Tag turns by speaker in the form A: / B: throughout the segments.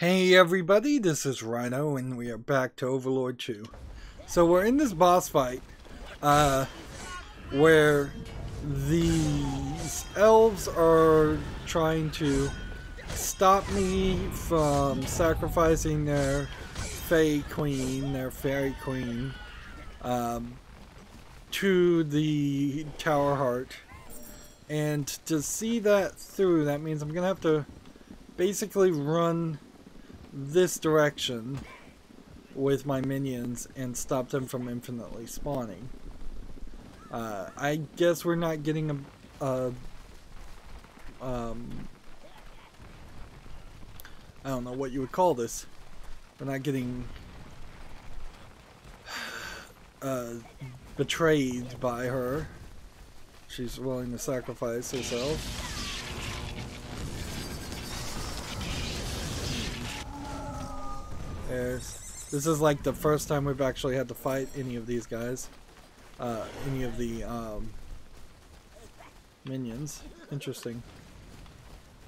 A: Hey everybody, this is Rydo and we are back to Overlord 2. So we're in this boss fight where these elves are trying to stop me from sacrificing their fairy queen, to the tower heart. And to see that through, that means I'm going to have to basically run this direction with my minions and stop them from infinitely spawning. I guess we're not getting I don't know what you would call this. We're not getting betrayed by her. She's willing to sacrifice herself. This is like the first time we've actually had to fight any of these guys. Any of the minions. Interesting.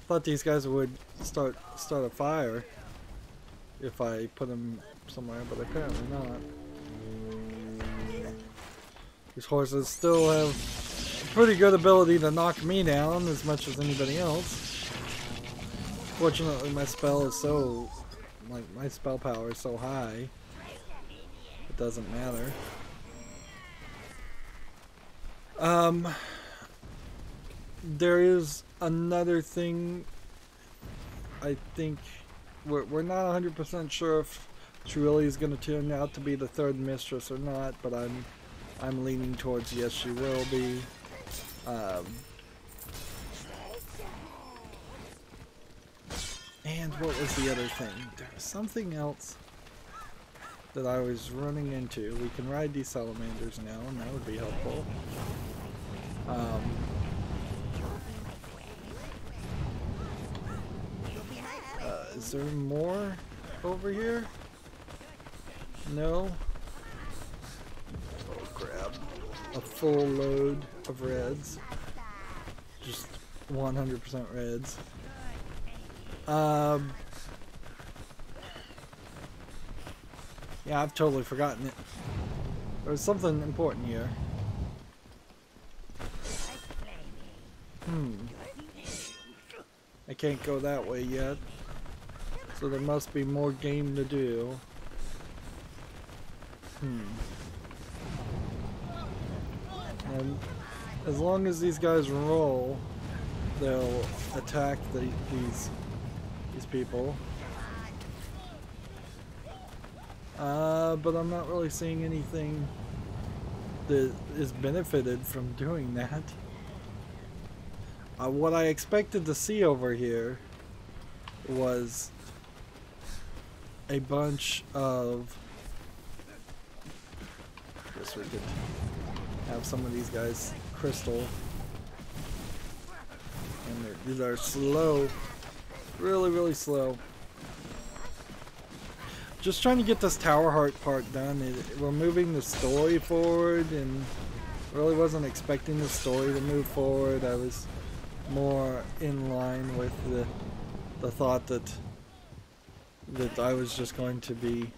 A: Thought these guys would start a fire if I put them somewhere, but apparently not. These horses still have a pretty good ability to knock me down as much as anybody else. Fortunately, my spell is so... my spell power is so high, it doesn't matter. There is another thing. I think we're not 100% sure if she really is going to turn out to be the third mistress or not, but I'm leaning towards yes, she will be. And what was the other thing? There was something else that I was running into. We can ride these salamanders now, and that would be helpful. Is there more over here? No? Oh, grab a full load of reds. Just 100% reds. Yeah, I've totally forgotten it. There's something important here. I can't go that way yet. So there must be more game to do. And as long as these guys roll, they'll attack these people. But I'm not really seeing anything that is benefited from doing that. What I expected to see over here was a bunch of... I guess we could have some of these guys crystal. And they're slow. Really slow. Just trying to get this tower heart part done. We're moving the story forward, and really wasn't expecting the story to move forward. I was more in line with the thought that I was just going to be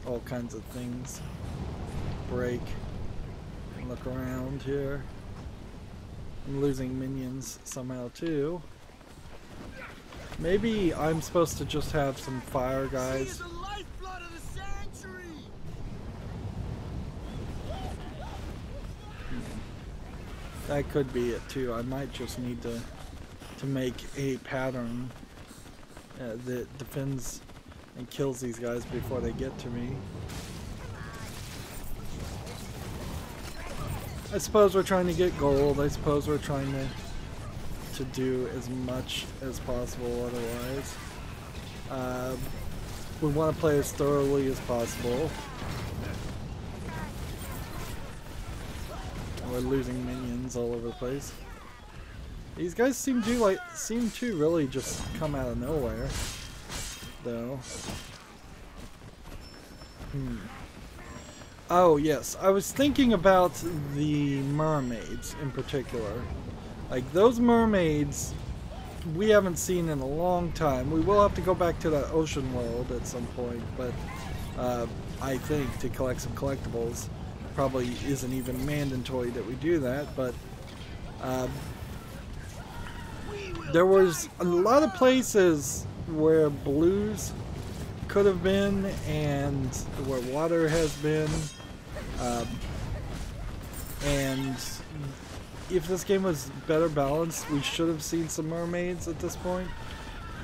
A: all kinds of things break. Look around here. I'm losing minions somehow too. Maybe I'm supposed to just have some fire guys. That could be it too. I might just need to make a pattern that defends and kills these guys before they get to me. I suppose we're trying to get gold. I suppose we're trying to do as much as possible otherwise. We want to play as thoroughly as possible. We're losing minions all over the place. These guys seem to really just come out of nowhere, though. Oh yes, I was thinking about the mermaids in particular. Like those mermaids we haven't seen in a long time. We will have to go back to the ocean world at some point, but I think to collect some collectibles. Probably isn't even mandatory that we do that, but there was a lot of places where blues could have been and where water has been, and if this game was better balanced, we should have seen some mermaids at this point.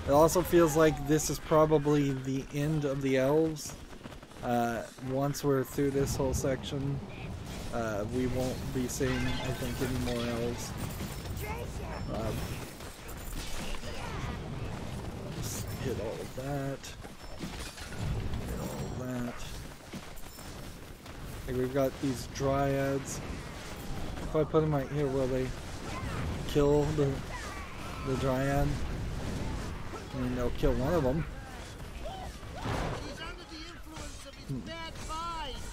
A: It also feels like this is probably the end of the elves. Once we're through this whole section, we won't be seeing, I think, any more elves. Just hit all of that. Hit all of that. Like we've got these dryads. If I put them right here, will they kill the dryad? I mean, they'll kill one of them.
B: He's under the influence of his bad vibes.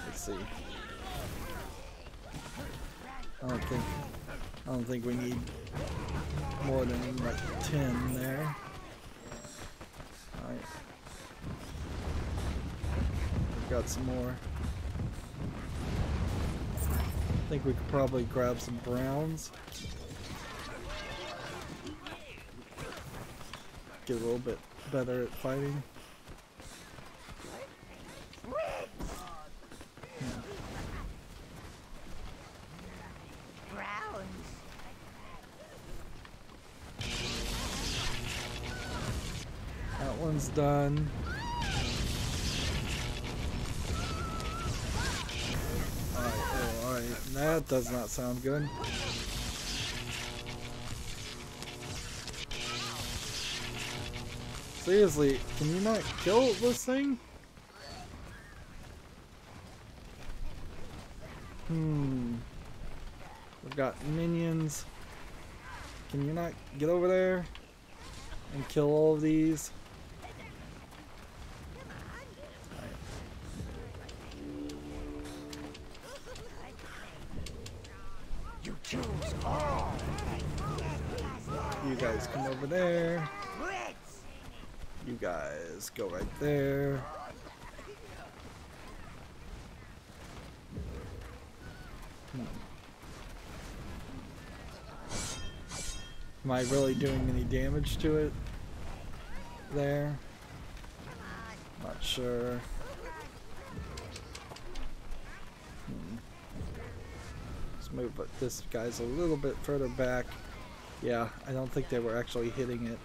A: Let's see. I don't think we need more than like 10 there. Alright. We've got some more. I think we could probably grab some browns. Get a little bit better at fighting. That one's done. Alright, that does not sound good. Seriously, can you not kill this thing? We've got minions. Can you not get over there and kill all of these?
B: You choose all.
A: You guys come over there. You guys go right there. Am I really doing any damage to it there? Not sure. Let's move this guy's a little bit further back. Yeah, I don't think they were actually hitting it.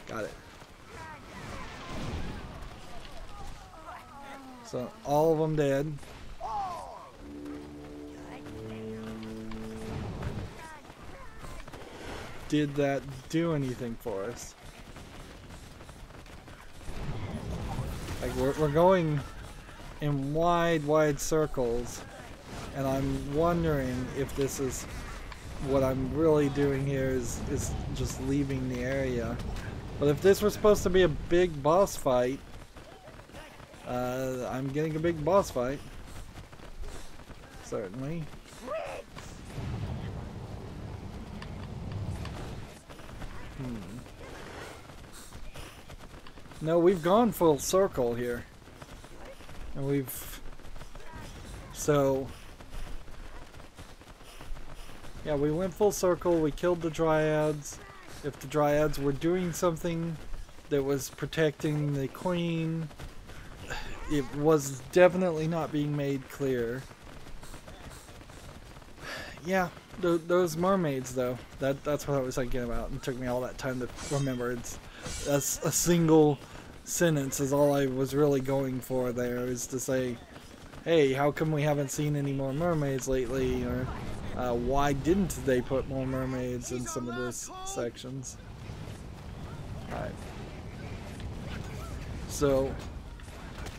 A: Got it. So all of them dead. Did that do anything for us? Like we're going in wide circles, and I'm wondering if this is what I'm really doing here is just leaving the area. But if this was supposed to be a big boss fight, I'm getting a big boss fight. Certainly. No, we've gone full circle here. And we've... So... Yeah, we went full circle, we killed the dryads. If the dryads were doing something that was protecting the queen, it was definitely not being made clear. Yeah, those mermaids though, that's what I was thinking about, and it took me all that time to remember. That's a single sentence is all I was really going for there, is to say, hey, how come we haven't seen any more mermaids lately, or why didn't they put more mermaids in some of these sections? Alright. So,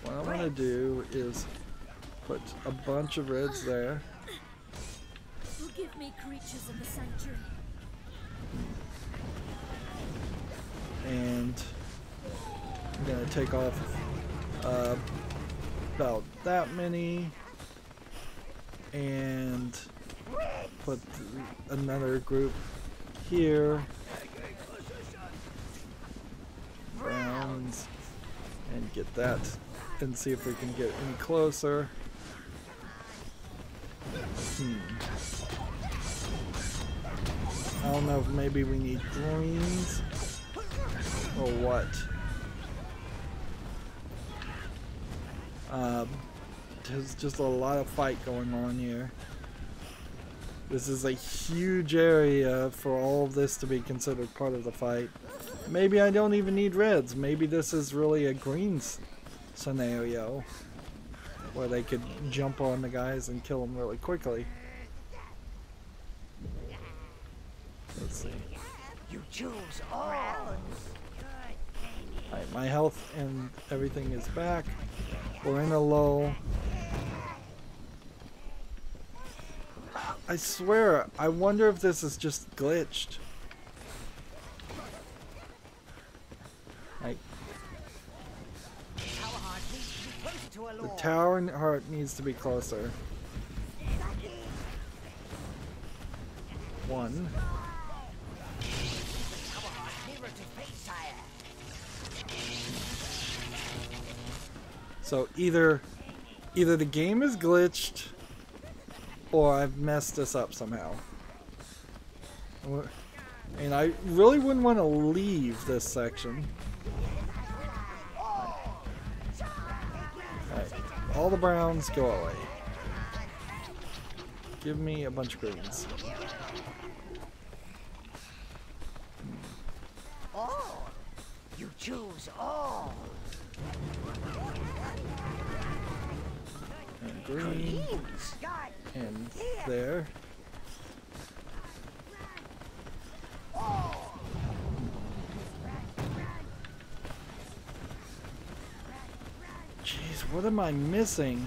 A: what I want to do is put a bunch of reds there.
C: Forgive me, creatures of the sanctuary.
A: And I'm gonna take off about that many and put another group here. Browns, and get that and see if we can get any closer. I don't know if maybe we need greens or what. There's just a lot of fight going on here. This is a huge area for all of this to be considered part of the fight. Maybe I don't even need reds. Maybe this is really a greens scenario where they could jump on the guys and kill them really quickly. Let's see.
B: You choose all.
A: Alright, my health and everything is back. We're in a lull. I swear, I wonder if this is just glitched. Like, the tower heart needs to be closer. One. So either the game is glitched or I've messed this up somehow. And I really wouldn't want to leave this section. Alright, all the browns go away. Give me a bunch of greens.
B: All. You choose all.
A: And green. And there. Jeez, what am I missing?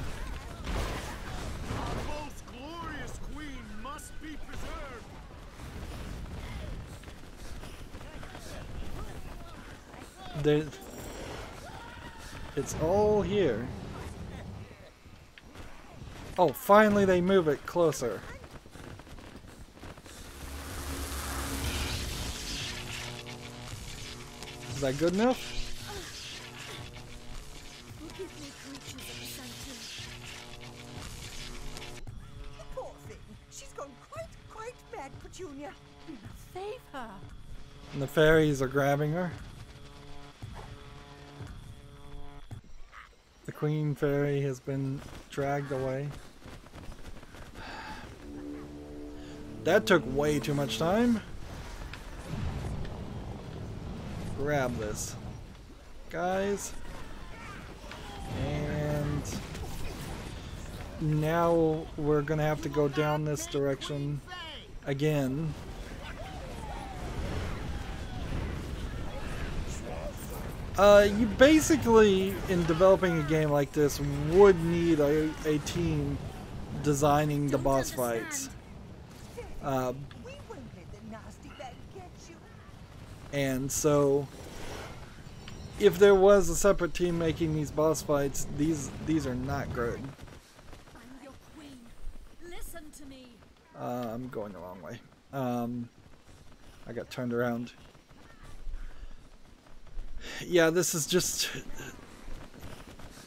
B: Our most glorious queen must be preserved.
A: It's all here. Oh, finally they move it closer. Is that good enough?
C: Forgive me, creatures of the sanctum.
D: Poor thing. She's gone quite mad, Petunia.
C: Save her.
A: And the fairies are grabbing her. The queen fairy has been dragged away. That took way too much time. Grab this, guys. And now we're gonna have to go down this direction again. You basically, in developing a game like this, would need a team designing the boss fights.
D: We won't let the nasty bag get you.
A: And so, if there was a separate team making these boss fights, these are not good.
C: I'm your queen. Listen to me.
A: I'm going the wrong way. I got turned around. Yeah, this is just...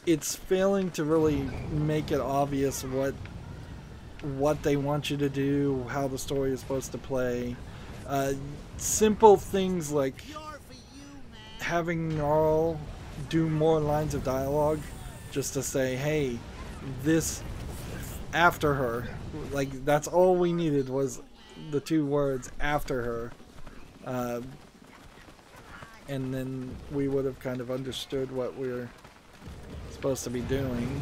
A: It's failing to really make it obvious what they want you to do, how the story is supposed to play. Simple things like having Gnarl do more lines of dialogue just to say, hey, this after her. Like, that's all we needed was the two words after her. And then we would have kind of understood what we're supposed to be doing.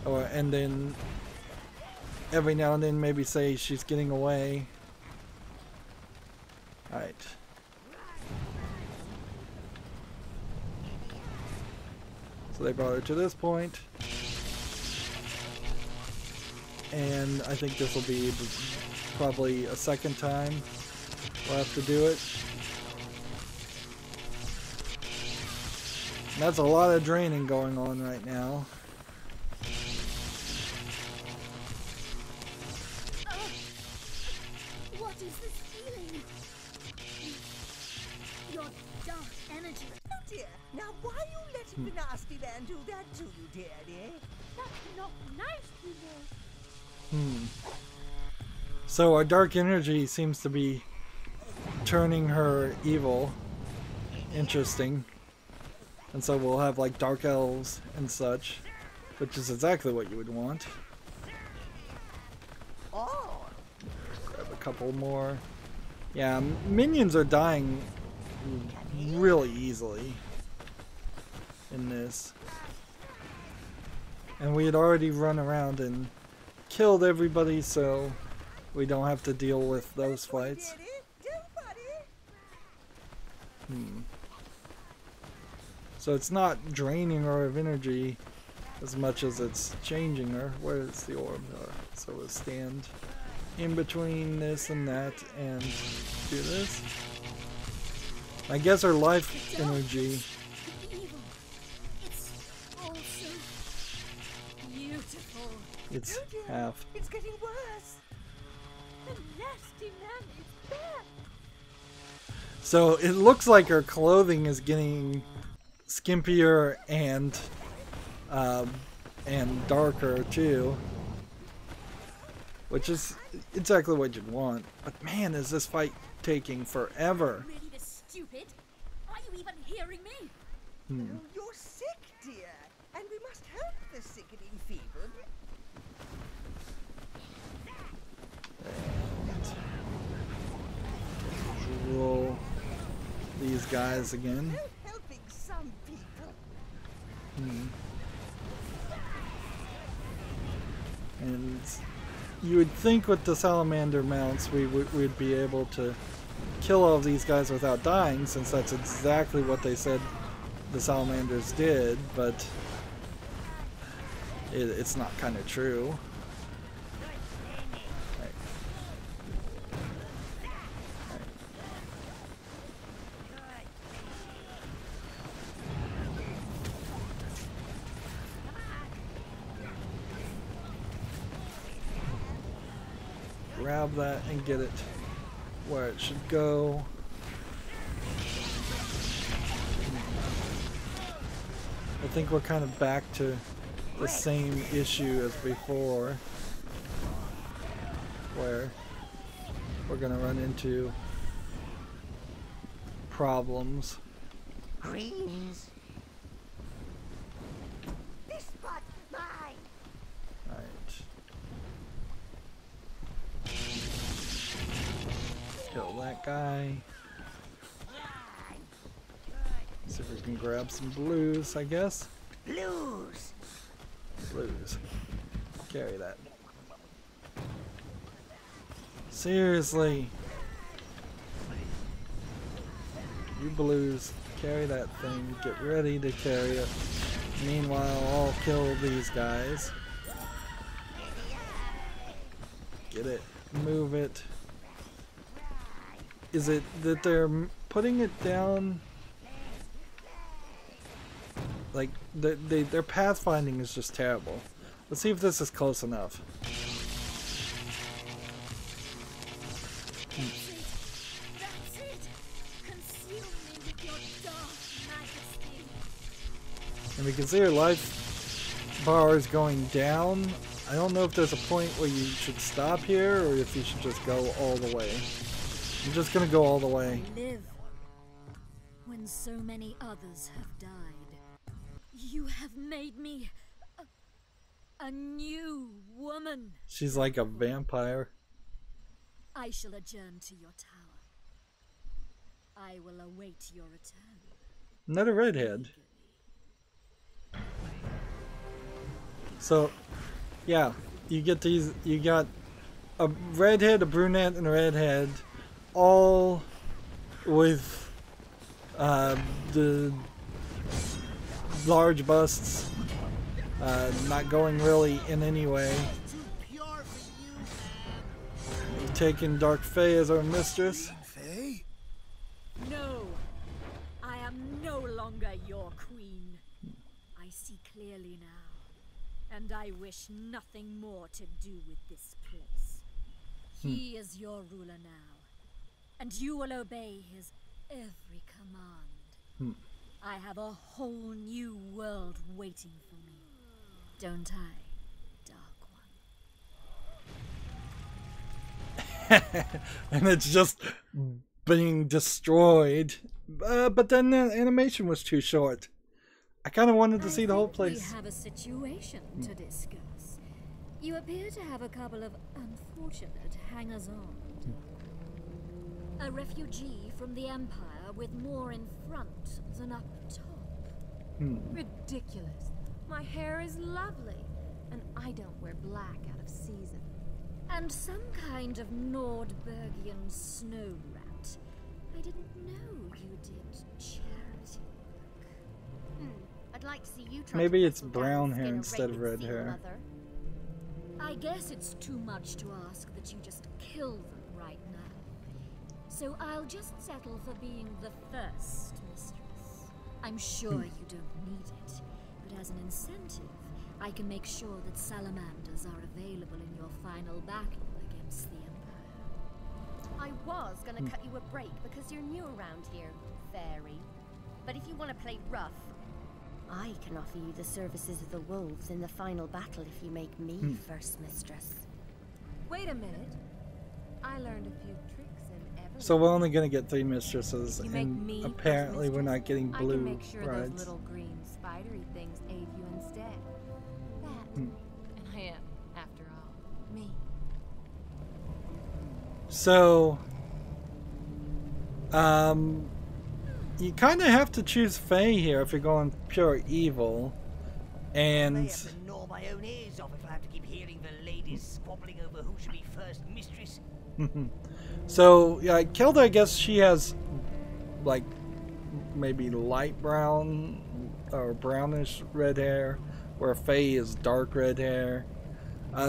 A: And then every now and then maybe say she's getting away. Alright. So they brought her to this point. And I think this will be probably a second time. we'll have to do it. And that's a lot of draining going on right now.
C: What is this feeling? Your dark energy.
D: Oh dear. Now why are you letting the nasty man do that to you, dearie?
C: That's not nice, people.
A: So our dark energy seems to be turning her evil. Interesting. And so we'll have like dark elves and such, which is exactly what you would want.
D: Oh.
A: Grab a couple more. Yeah, minions are dying really easily in this. And we had already run around and killed everybody, so we don't have to deal with those fights. So it's not draining her of energy as much as it's changing her. Where is the orb? So we'll stand in between this and that and do this. I guess her life energy.
C: Evil. It's also beautiful.
A: It's half.
D: It's getting worse.
C: The nasty man is back.
A: So it looks like her clothing is getting skimpier and darker too, which is exactly what you'd want. But man, is this fight taking forever?
C: Really this stupid? Are you even hearing me?
D: You're sick, dear, and we must help the sick and enfeebled.
A: Roll these guys again.
D: Helping some people.
A: And you would think with the salamander mounts we'd be able to kill all of these guys without dying, since that's exactly what they said the salamanders did, but it's not kind of true. Grab that and get it where it should go. I think we're kind of back to the same issue as before, where we're gonna run into problems.
D: Greens. This spot, mine.
A: Right. Kill that guy. See if we can grab some blues, I guess.
D: Blues.
A: Blues. Carry that. Seriously. You blues, carry that thing. Get ready to carry it. Meanwhile, I'll kill these guys. Get it. Move it. Is it that they're putting it down? Like, their pathfinding is just terrible. Let's see if this is close enough.
C: That's it. Consume me with your dark majesty.
A: And we can see our life bar is going down. I don't know if there's a point where you should stop here or if you should just go all the way. I'm just gonna go all the way.
C: Live when so many others have died. You have made me a new woman.
A: She's like a vampire.
C: I shall adjourn to your tower. I will await your return.
A: Another redhead. So, yeah, you get these. You got a redhead, a brunette, and a redhead, all with the large busts, not going really in any way.
B: Too pure for you, man.
A: We've taken Dark Fae as our mistress.
C: longer your queen. I see clearly now, and I wish nothing more to do with this place. He is your ruler now, and you will obey his every command. I have a whole new world waiting for me. Don't I, Dark One?
A: And it's just being destroyed. But then the animation was too short. I kind of wanted to see the whole place.
C: We have a situation to discuss. You appear to have a couple of unfortunate hangers-on. A refugee from the Empire with more in front than up top.
E: Ridiculous. My hair is lovely, and I don't wear black out of season.
C: And some kind of Nordbergian snow rat. I didn't know you did charity work.
E: I'd like to see you try.
A: Maybe
E: to
A: it's
E: whistle down
A: brown
E: the
A: hair
E: skin of
A: instead of
E: Raven's
A: red
E: seal,
A: hair.
E: Mother.
C: I guess it's too much to ask that you just kill them right now. So I'll just settle for being the first mistress. I'm sure you don't need it, but as an incentive, I can make sure that salamanders are available in your final battle against the Empire.
E: I was gonna cut you a break because you're new around here, fairy. But if you want to play rough, I can offer you the services of the wolves in the final battle if you make me first mistress. Wait a minute. I learned a few tricks in Everlord.
A: So we're only gonna get 3 mistresses,
E: You make
A: and
E: me
A: apparently we're not getting
E: I
A: blue
E: can make sure
A: rides.
E: those little green spidery things aid you instead. That, and I am, after all, me.
A: So, you kind of have to choose Fae here if you're going pure evil,
B: I
A: and
B: have to gnaw my own ears off if I have to keep hearing the ladies squabbling over who should be first mistress.
A: so yeah, Kelda, I guess she has like maybe light brown or brownish red hair, where Fae is dark red hair.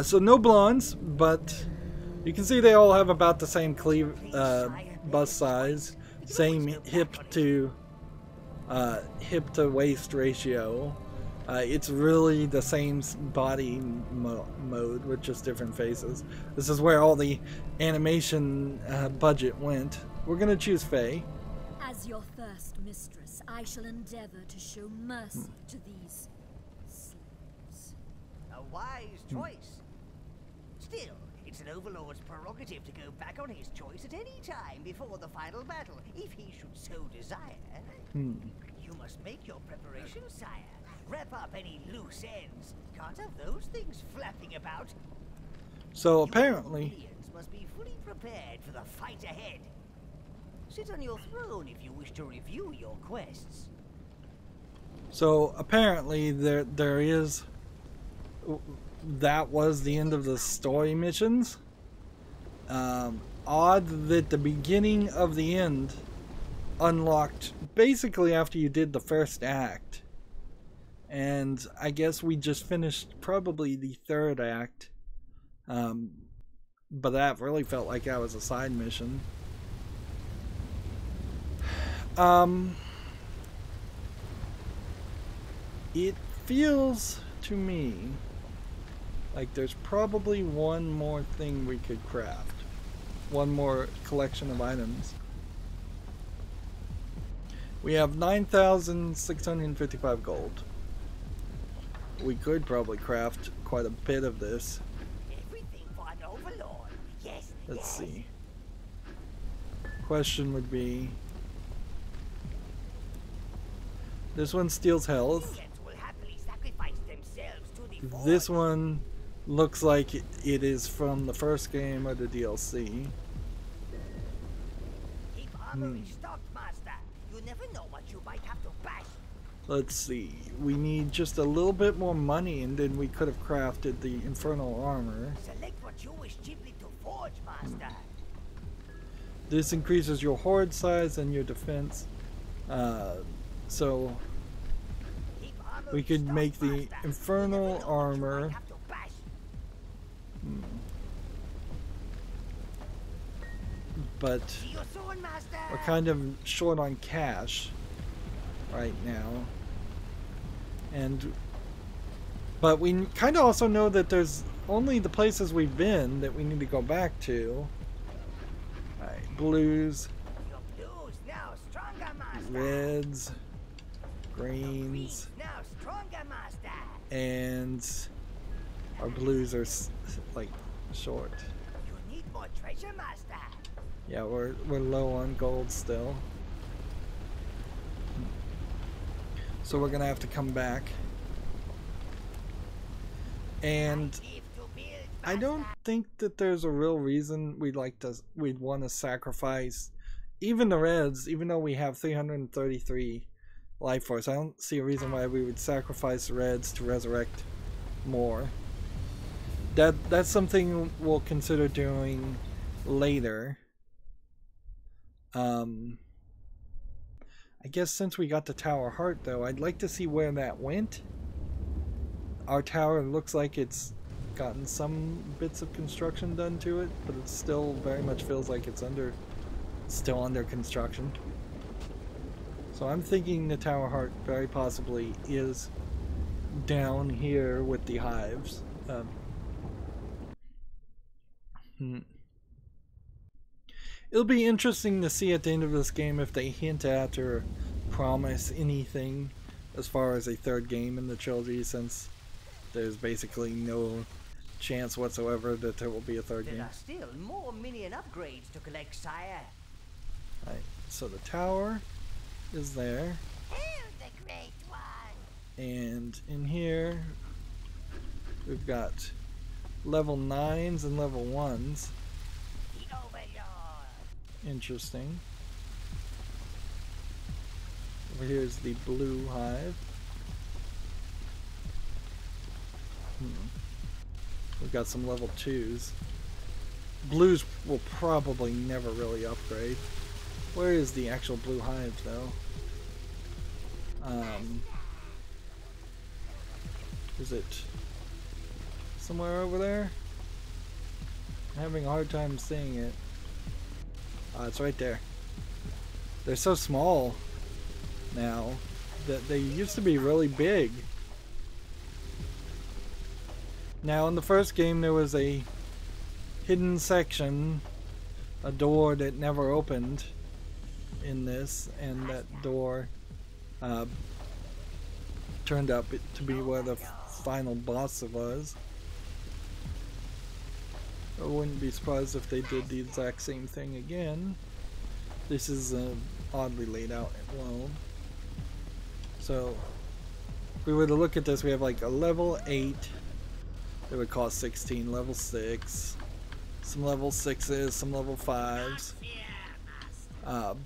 A: So no blondes, but you can see they all have about the same bust size, same hip to waist ratio. It's really the same body mode with just different faces. This is where all the animation budget went. We're gonna choose Fae.
C: As your first mistress, I shall endeavor to show mercy to these slaves.
B: A wise choice. Still, it's an Overlord's prerogative to go back on his choice at any time before the final battle, if he should so desire. You must make your preparations, sire. Wrap up any loose ends. Can't have those things flapping about.
A: So
B: You
A: apparently,
B: Minions must be fully prepared for the fight ahead. Sit on your throne if you wish to review your quests.
A: there is. That was the end of the story missions. Odd that the beginning of the end unlocked basically after you did the first act. And I guess we just finished probably the 3rd act. But that really felt like that was a side mission. It feels to me like there's probably one more thing we could craft. One more collection of items. We have 9,655 gold. We could probably craft quite a bit of this.
B: Everything for an Overlord. Yes.
A: Let's see. Question would be... This one steals health.
B: Minions will happily sacrifice themselves to the
A: This
B: Forge.
A: one looks like it is from the first game or the DLC.
B: Keep armory stocked, master. You never know what you might have to bash.
A: Let's see. We need just a little bit more money and then we could have crafted the infernal armor.
B: Select what you wish cheaply to forge, master.
A: This increases your horde size and your defense. So
B: Keep armory
A: we could
B: stocked,
A: make the
B: master.
A: infernal
B: You never know what you
A: armor.
B: might have to bash.
A: But
B: See you soon, master.
A: we're kind of short on cash. right now. But we kind of also know that there's only the places we've been that we need to go back to. Alright, blues,
B: Your blues now stronger, master.
A: reds, greens,
B: Now stronger, master.
A: and our blues are like short.
B: You need more treasure, master.
A: Yeah, we're low on gold still. So we're gonna have to come back. And I don't think that there's a real reason we'd want to sacrifice even the reds, even though we have 333 life force. I don't see a reason why we would sacrifice the reds to resurrect more. That's something we'll consider doing later. I guess since we got the Tower Heart though, I'd like to see where that went. Our tower looks like it's gotten some bits of construction done to it, but it still very much feels like it's still under construction. So I'm thinking the Tower Heart very possibly is down here with the hives. It'll be interesting to see at the end of this game if they hint at or promise anything as far as a third game in the trilogy, since there's basically no chance whatsoever that there will be a third game.
B: There are still more minion upgrades to collect, sire.
A: Right, so the tower is there.
B: Hail the great one!
A: And in here, we've got level 9s and level 1s.
B: The Overlord!
A: Interesting. Over here is the blue hive. We've got some level 2s. Blues will probably never really upgrade. Where is the actual blue hive though? Is it somewhere over there? I'm having a hard time seeing it. It's right there. They're so small now that they used to be really big. Now in the first game there was a hidden section, a door that never opened in this, and that door turned out to be where the final boss was. I wouldn't be surprised if they did the exact same thing again. This is an oddly laid out world. So if we were to look at this, we have like a level 8 that would cost 16, level 6, some level 6s, some level 5s.
B: Don't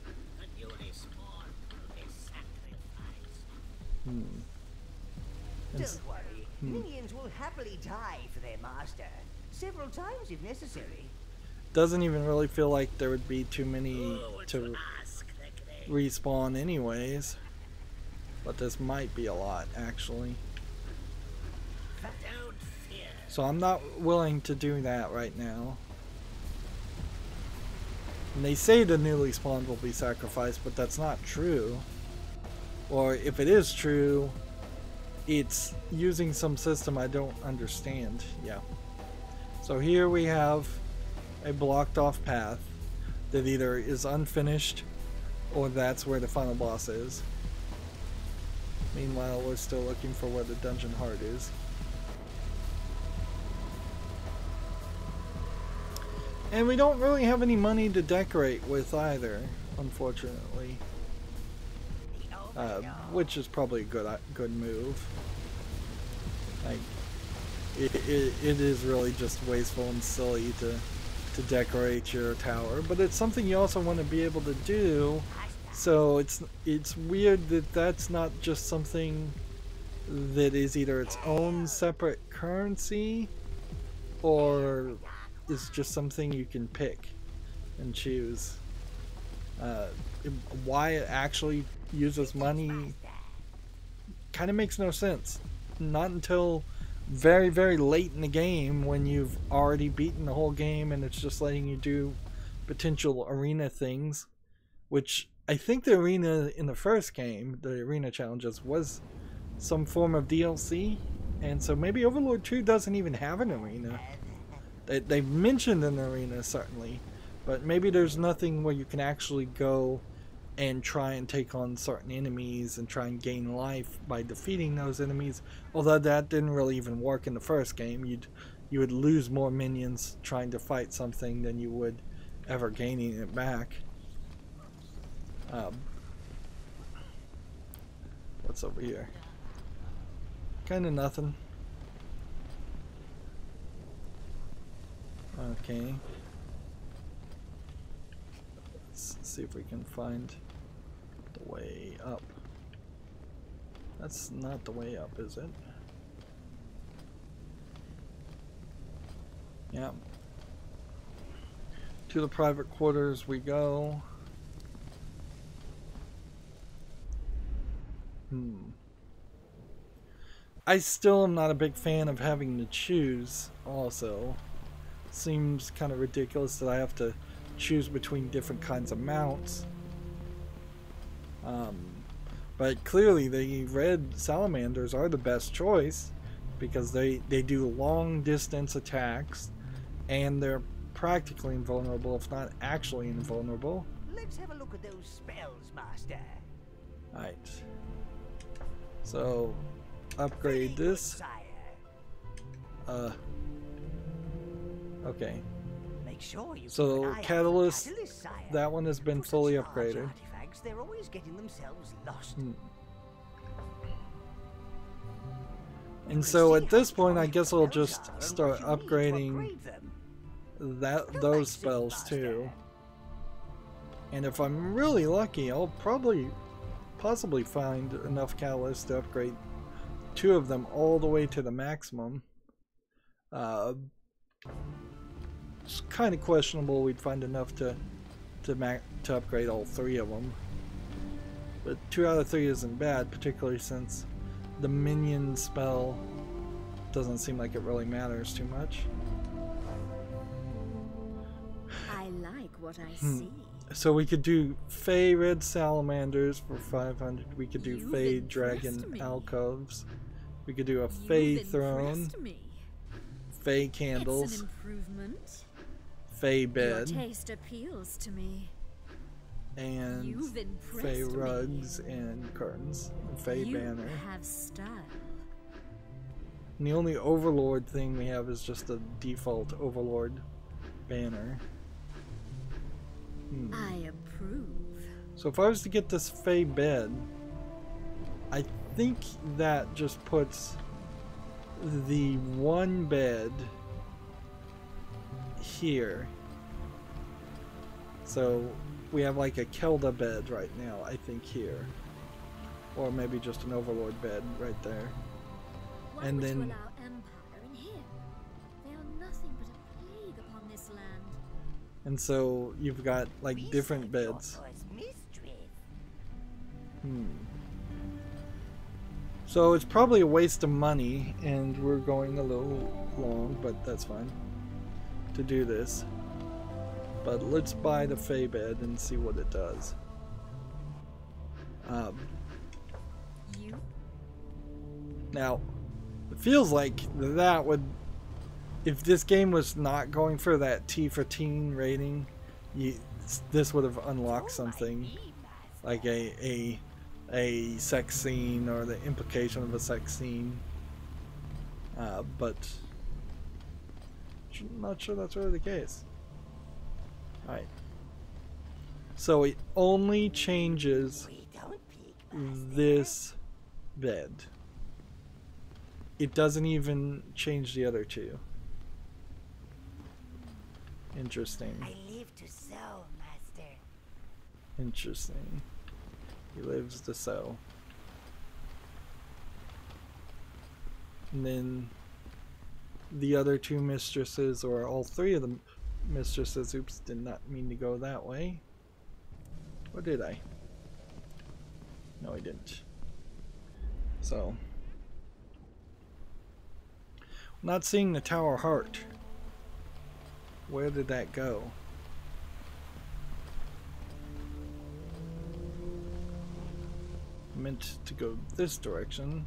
B: worry, minions will happily die for their master, several times if necessary.
A: Doesn't even really feel like there would be too many to respawn anyways. But this might be a lot, actually. So I'm not willing to do that right now. And they say the newly spawned will be sacrificed, but that's not true. Or if it is true, it's using some system I don't understand. Yeah. So here we have a blocked off path that either is unfinished or that's where the final boss is. Meanwhile, we're still looking for where the dungeon heart is. And we don't really have any money to decorate with either, unfortunately. Which is probably a good move. Like, it is really just wasteful and silly to decorate your tower, but it's something you also want to be able to do. So it's weird that that's not just something that is either its own separate currency or is just something you can pick and choose. Why it actually uses money kind of makes no sense. Not until very, very late in the game when you've already beaten the whole game and it's just letting you do potential arena things, which I think the arena in the first game, the arena challenges, was some form of DLC, and so maybe Overlord 2 doesn't even have an arena. They mentioned an arena, certainly, but maybe there's nothing where you can actually go and try and take on certain enemies and try and gain life by defeating those enemies. Although that didn't really even work in the first game. You would lose more minions trying to fight something than you would ever gaining it back. What's over here? Kinda nothing. Okay. Let's see if we can find the way up. That's not the way up, is it? Yeah. To the private quarters we go. I still am not a big fan of having to choose also. Seems kind of ridiculous that I have to choose between different kinds of mounts. But clearly the red salamanders are the best choice because they do long distance attacks and they're practically invulnerable, if not actually invulnerable.
B: Let's have a look at those spells, Master.
A: Right. So upgrade this. Okay.
B: Make sure you
A: so catalyst, that one has been fully upgraded.
B: Artifacts, they're always getting themselves lost.
A: And so at this point, I guess I'll just start upgrading those spells too. And if I'm really lucky, I'll possibly find enough catalysts to upgrade 2 of them all the way to the maximum. It's kind of questionable we'd find enough to upgrade all 3 of them. But 2 out of 3 isn't bad, particularly since the Minion spell doesn't seem like it really matters too much.
C: I like what I see.
A: So we could do Fey Red Salamanders for 500. We could do Fey Dragon Alcoves. We could do a Fey Throne. Fey Candles.
C: It's an improvement.
A: Fey Bed.
C: Your taste appeals to me.
A: And Fey Rugs and Curtains. And Fey Banner.
C: Have style.
A: And the only Overlord thing we have is just the default Overlord banner.
C: I approve.
A: So if I was to get this Fey Bed, I think that just puts the one bed here. So we have like a Kelda bed right now, I think here. Or maybe just an Overlord bed right there.
C: Why
A: and
C: would
A: then
C: you allow Empire in here? They are nothing but a plague upon this land.
A: and so you've got like different beds. So it's probably a waste of money, and we're going a little long, but that's fine to do this. But let's buy the Fey Bed and see what it does. Now, it feels like that would, if this game was not going for that T for teen rating, this would have unlocked something like a sex scene or the implication of a sex scene, but I'm not sure that's really the case. Alright, so it only changes this bed. It doesn't even change the other 2. Interesting.
B: I live to sew, Master.
A: Interesting. He lives to sew. And then the other 2 mistresses, or all 3 of the mistresses, oops, did not mean to go that way. Or did I? No, I didn't. So, not seeing the Tower Heart. Where did that go? meant to go this direction.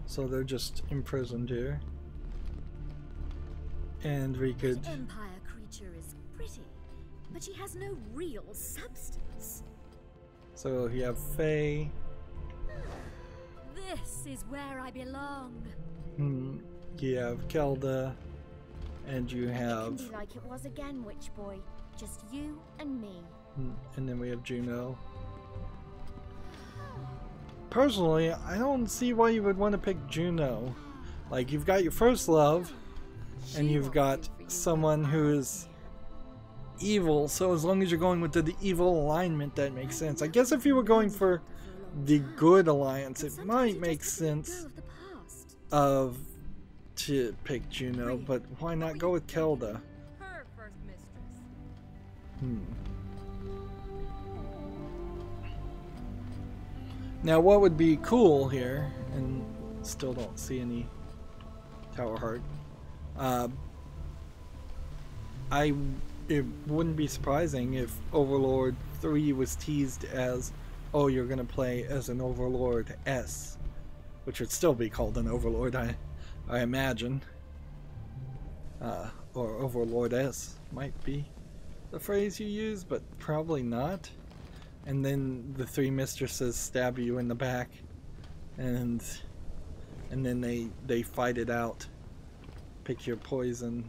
A: So they're just imprisoned here. And we could...
C: That Empire creature is pretty, but she has no real substance.
A: So you have Faye.
C: This is where I belong.
A: You have Kelda. And you have...
E: It can be like it was again, Witch Boy. Just you and me.
A: And then we have Juno. Personally, I don't see why you would want to pick Juno. Like, you've got your first love, and you've got someone who is evil, so as long as you're going with the evil alignment, that makes sense. I guess if you were going for the good alliance, it might make sense to pick Juno, but why not go with Kelda?
E: Her first mistress.
A: Now what would be cool here, and still don't see any Tower Heart, it wouldn't be surprising if Overlord 3 was teased as, oh, you're gonna play as an Overlord S, which would still be called an Overlord, I imagine. Or Overlord S might be the phrase you use, but probably not. And then the three mistresses stab you in the back, and then they fight it out. Pick your poison,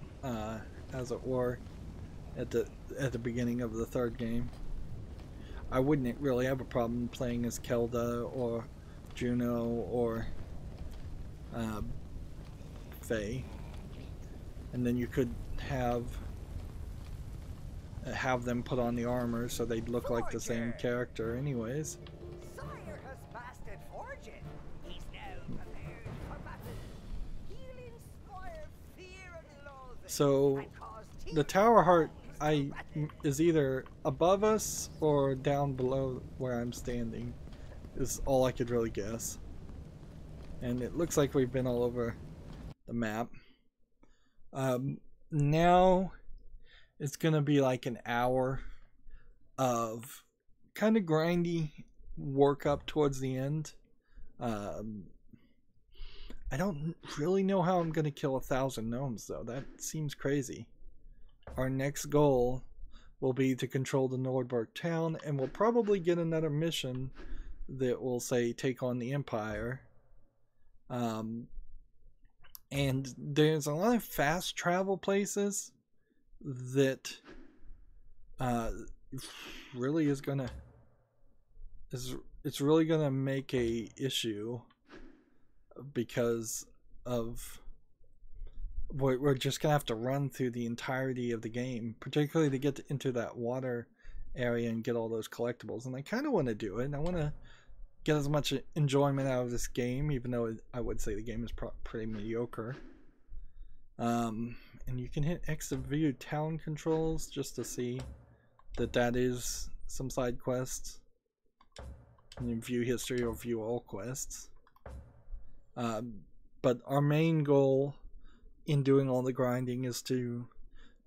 A: as it were, at the beginning of the third game. I wouldn't really have a problem playing as Kelda or Juno or Faye, and then you could have them put on the armor so they'd look like the same character anyways.
B: Sire has mastered forging. He's now prepared for battle. He'll inspire fear and loathing.
A: So the Tower Heart is either above us or down below where I'm standing, is all I could really guess. And it looks like we've been all over the map. Now it's gonna be like an hour of kind of grindy work up towards the end. I don't really know how I'm gonna kill 1,000 gnomes though. That seems crazy. Our next goal will be to control the Nordberg town, and we'll probably get another mission that will say take on the Empire. And there's a lot of fast travel places that really is gonna it's really gonna make a issue, because of we're just gonna have to run through the entirety of the game, particularly to get into that water area and get all those collectibles. And I kind of want to do it, and I want to get as much enjoyment out of this game, even though I would say the game is pretty mediocre. And you can hit X to view town controls just to see that is some side quests. And then view history or view all quests. But our main goal in doing all the grinding is to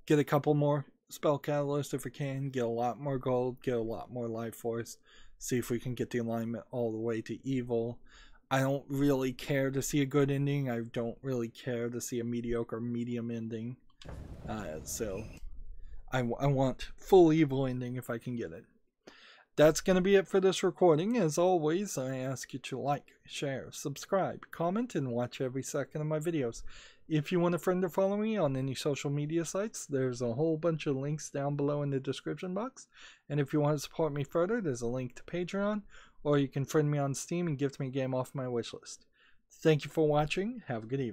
A: get a couple more spell catalysts if we can, get a lot more gold, get a lot more life force, see if we can get the alignment all the way to evil. I don't really care to see a good ending. I don't really care to see a mediocre medium ending. So I want full evil ending if I can get it. That's going to be it for this recording. As always, I ask you to like, share, subscribe, comment, and watch every second of my videos. If you want a friend to follow me on any social media sites, there's a whole bunch of links down below in the description box. And if you want to support me further, there's a link to Patreon, or you can friend me on Steam and gift me a game off my wishlist. Thank you for watching. Have a good evening.